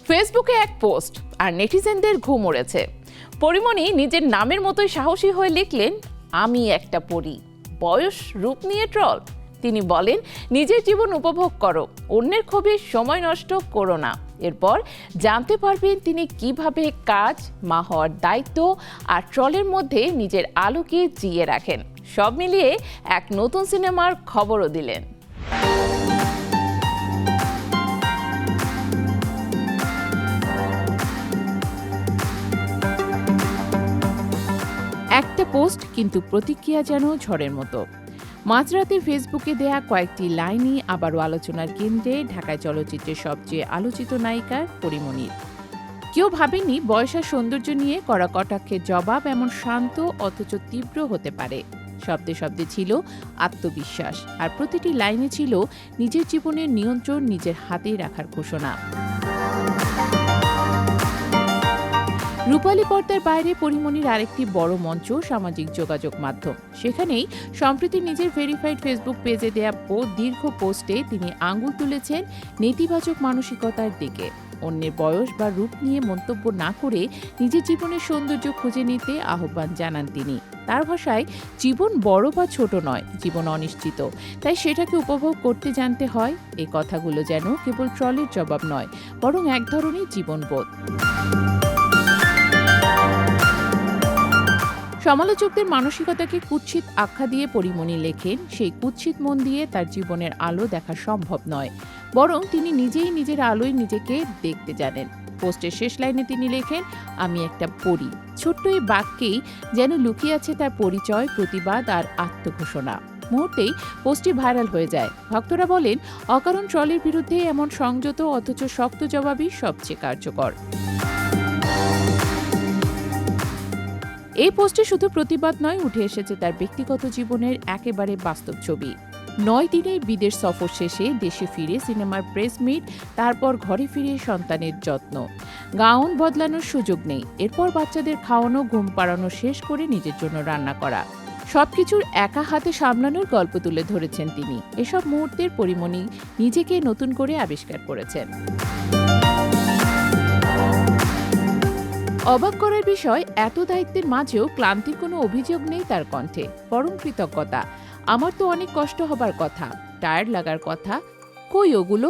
ফেসবুকে এক পোস্ট আর নেটিজেনদের ঘুম উড়েছে। পরিমণি নিজের নামের মতোই সাহসী হয়ে লিখলেন, আমি একটা পরী। বয়স, রূপ নিয়ে ট্রল। তিনি বলেন, নিজের জীবন উপভোগ করো, অন্যের ক্ষোভে সময় নষ্ট করো না। এরপর জানতে পারবেন তিনি কিভাবে কাজ, মা হওয়ার দায়িত্ব আর ট্রলের মধ্যে নিজের আলোকে জিইয়ে রাখেন। সব মিলিয়ে এক নতুন সিনেমার খবরও দিলেন। একটা পোস্ট, কিন্তু প্রতিক্রিয়া যেন ঝড়ের মতো। মাঝরাতে ফেসবুকে দেয়া কয়েকটি লাইনই আবারও আলোচনার কেন্দ্রে ঢাকায় চলচ্চিত্রের সবচেয়ে আলোচিত নায়িকার পরিমণির। কেউ ভাবেনি বয়স আর সৌন্দর্য নিয়ে কড়া কটাক্ষের জবাব এমন শান্ত অথচ তীব্র হতে পারে। শব্দে শব্দে ছিল আত্মবিশ্বাস, আর প্রতিটি লাইনে ছিল নিজের জীবনের নিয়ন্ত্রণ নিজের হাতেই রাখার ঘোষণা। রূপালী পর্দার বাইরে পরিমণির আরেকটি বড় মঞ্চ সামাজিক যোগাযোগ মাধ্যম। সেখানেই সম্প্রতি নিজের ভেরিফাইড ফেসবুক পেজে দেয়া দীর্ঘ পোস্টে তিনি আঙুল তুলেছেন নেতিবাচক মানসিকতার দিকে। অন্যের বয়স বা রূপ নিয়ে মন্তব্য না করে নিজের জীবনের সৌন্দর্য খুঁজে নিতে আহ্বান জানান তিনি। তার ভাষায়, জীবন বড় বা ছোট নয়, জীবন অনিশ্চিত, তাই সেটাকে উপভোগ করতে জানতে হয়। এই কথাগুলো যেন কেবল ট্রলের জবাব নয়, বরং এক ধরনের জীবনবোধ। সমালোচকদের মানসিকতাকে কুৎসিত আখ্যা দিয়ে পরিমণি লেখেন, সেই কুৎসিত মন দিয়ে তার জীবনের আলো দেখা সম্ভব নয়, বরং তিনি নিজেই নিজের আলোয় নিজেকে দেখতে জানেন। পোস্টের শেষ লাইনে তিনি লেখেন, আমি একটা পরী। ছোট্ট এই বাক্যেই যেন লুকিয়ে আছে তার পরিচয়, প্রতিবাদ আর আত্মঘোষণা। মুহূর্তেই পোস্টটি ভাইরাল হয়ে যায়। ভক্তরা বলেন, অকারণ ট্রলের বিরুদ্ধে এমন সংযত অথচ শক্ত জবাবই সবচেয়ে কার্যকর। এই পোস্টে শুধু প্রতিবাদ নয়, উঠে এসেছে তার ব্যক্তিগত জীবনের একেবারে বাস্তব ছবি। 9 দিনের বিদেশ সফর শেষে দেশে ফিরে সিনেমার প্রেস মিট, তারপর ঘরে ফিরে সন্তানের যত্ন। গাউন বদলানোর সুযোগ নেই, এরপর বাচ্চাদের খাওয়ানো, ঘুম পাড়ানো শেষ করে নিজের জন্য রান্না করা। সবকিছুর একা হাতে সামলানোর গল্প তুলে ধরেছেন তিনি। এসব মুহূর্তের পরিমণি নিজেকে নতুন করে আবিষ্কার করেছেন। অবাক করার বিষয়, এত দায়িত্বের মাঝেও ক্লান্তির কোনো অভিযোগ নেই তার কণ্ঠে, বরং কৃতজ্ঞতা। আমার তো অনেক কষ্ট হবার কথা, টায়ার্ড লাগার কথা, কই ওগুলো?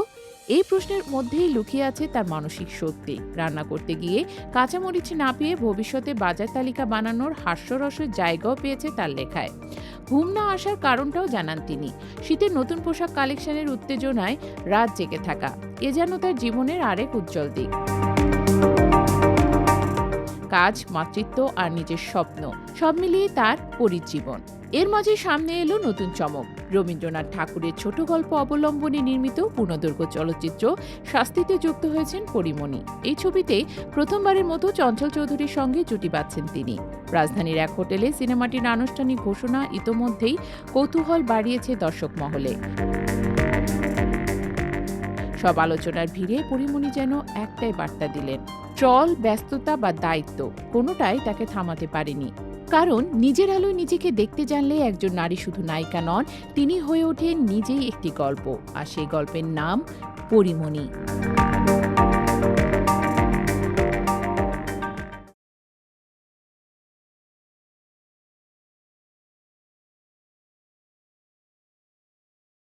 এই প্রশ্নের মধ্যেই লুকিয়ে আছে তার মানসিক শক্তি। রান্না করতে গিয়ে কাঁচামরিচ না পেয়ে ভবিষ্যতে বাজার তালিকা বানানোর হাস্যরসের জায়গাও পেয়েছে তার লেখায়। ঘুম না আসার কারণটাও জানান তিনি। শীতের নতুন পোশাক কালেকশনের উত্তেজনায় রাত জেগে থাকা, এ যেন তার জীবনের আরেক উজ্জ্বল দিক। কাজ, মাতৃত্ব আর নিজের স্বপ্ন, সব মিলিয়ে তার পরিজীবন। এর মাঝে সামনে এলো নতুন চমক। রবীন্দ্রনাথ ঠাকুরের ছোট গল্প অবলম্বনে নির্মিত পূর্ণদৈর্ঘ্য চলচ্চিত্র শাস্তিতে যুক্ত হয়েছেন পরিমণি। এই ছবিতে প্রথমবারের মতো চঞ্চল চৌধুরীর সঙ্গে জুটি বাঁধছেন তিনি। রাজধানীর এক হোটেলে সিনেমাটির আনুষ্ঠানিক ঘোষণা ইতোমধ্যেই কৌতূহল বাড়িয়েছে দর্শক মহলে। সব আলোচনার ভিড়ে পরিমণি যেন একটাই বার্তা দিলেন, ট্রল, ব্যস্ততা বা দায়িত্ব, কোনোটাই তাকে থামাতে পারেনি। কারণ নিজের আলোয় নিজেকে দেখতে জানলে একজন নারী শুধু নায়িকা নন, তিনি হয়ে ওঠেন নিজেই একটি গল্প। আর সেই গল্পের নাম পরিমণি।